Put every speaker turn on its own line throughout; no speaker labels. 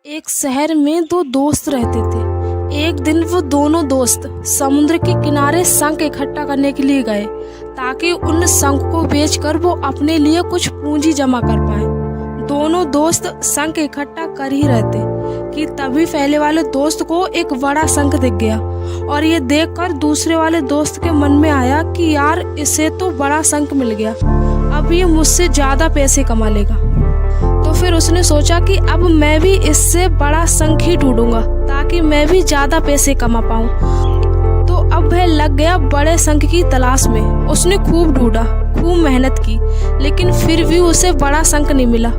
एक शहर में दो दोस्त रहते थे। एक दिन वो दोनों दोस्त समुद्र के किनारे शंख इकट्ठा करने के लिए गए ताकि उन शंख को बेचकर वो अपने लिए कुछ पूंजी जमा कर पाए। दोनों दोस्त शंख इकट्ठा कर ही रहे थे कि तभी पहले वाले दोस्त को एक बड़ा शंख दिख गया और ये देखकर दूसरे वाले दोस्त के मन में आया कि यार इसे तो बड़ा शंख मिल गया, अब ये मुझसे ज्यादा पैसे कमा लेगा। तो फिर उसने सोचा कि अब मैं भी इससे बड़ा शंख ही ढूंढूंगा ताकि मैं भी ज्यादा पैसे कमा पाऊं। तो अब वह लग गया बड़े शंख की तलाश में। उसने खूब ढूंढा, खूब मेहनत की, लेकिन फिर भी उसे बड़ा शंख नहीं मिला।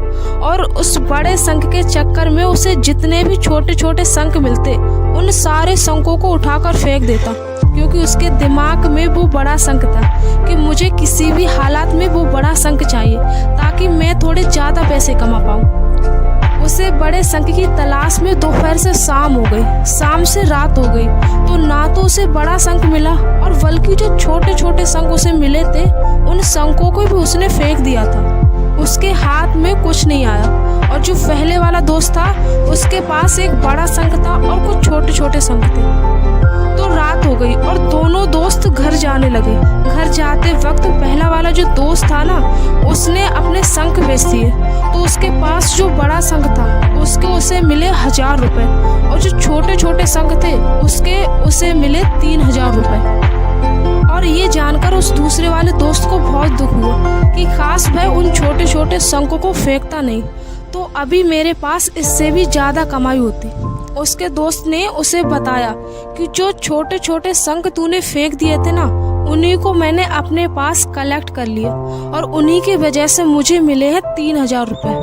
और उस बड़े शंख के चक्कर में उसे जितने भी छोटे छोटे शंख मिलते उन सारे शंखों को उठाकर फेंक देता, क्योंकि उसके दिमाग में वो बड़ा शंख था कि मुझे किसी भी हालात में वो बड़ा शंख चाहिए ताकि मैं थोड़े ज्यादा पैसे कमा पाऊं। उसे बड़े शंख की तलाश में दोपहर से शाम हो गई, शाम से रात हो गई, तो ना तो उसे बड़ा शंख मिला और बल्कि जो छोटे छोटे शंख उसे मिले थे उन शंखों को भी उसने फेंक दिया था। उसके हाथ में कुछ नहीं आया। और जो पहले वाला दोस्त था उसके पास एक बड़ा शंख था और कुछ छोटे छोटे शंख थे। तो रात हो गई और दोनों दोस्त घर जाने लगे। घर जाते वक्त पहला वाला जो दोस्त था ना, उसने अपने शंख बेच दिए। तो उसके पास जो बड़ा शंख था उसे मिले 1000 रुपए और जो छोटे छोटे शंख थे उसे मिले 3000 रुपए। और ये जानकर उस दूसरे वाले दोस्त को बहुत दुख हुआ कि काश वह उन छोटे छोटे शंखों को फेंकता नहीं, तो अभी मेरे पास इससे भी ज्यादा कमाई होती। उसके दोस्त ने उसे बताया कि जो छोटे छोटे शंख तूने फेंक दिए थे ना, उन्हीं को मैंने अपने पास कलेक्ट कर लिया और उन्हीं की वजह से मुझे मिले हैं 3000 रुपए।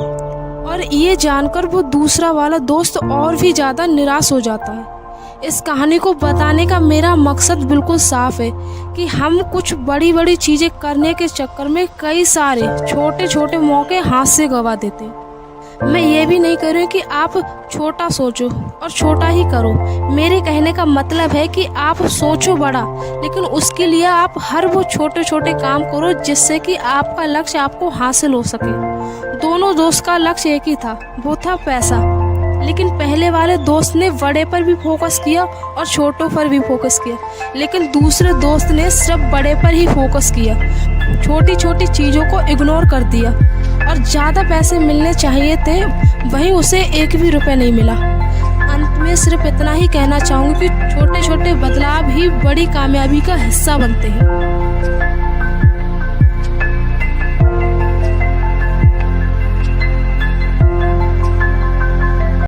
और ये जानकर वो दूसरा वाला दोस्त और भी ज्यादा निराश हो जाता है। इस कहानी को बताने का मेरा मकसद बिल्कुल साफ है कि हम कुछ बड़ी बड़ी चीजें करने के चक्कर में कई सारे छोटे छोटे मौके हाथ से गवा देते हैं। मैं ये भी नहीं कह रही कि आप छोटा सोचो और छोटा ही करो। मेरे कहने का मतलब है कि आप सोचो बड़ा, लेकिन उसके लिए आप हर वो छोटे छोटे काम करो जिससे कि आपका लक्ष्य आपको हासिल हो सके। दोनों दोस्त का लक्ष्य एक ही था, वो था पैसा। लेकिन पहले वाले दोस्त ने बड़े पर भी फोकस किया और छोटों पर भी फोकस किया, लेकिन दूसरे दोस्त ने सिर्फ बड़े पर ही फोकस किया, छोटी छोटी चीज़ों को इग्नोर कर दिया। और ज़्यादा पैसे मिलने चाहिए थे, वहीं उसे एक भी रुपए नहीं मिला। अंत में सिर्फ इतना ही कहना चाहूँगी कि छोटे छोटे बदलाव ही बड़ी कामयाबी का हिस्सा बनते हैं।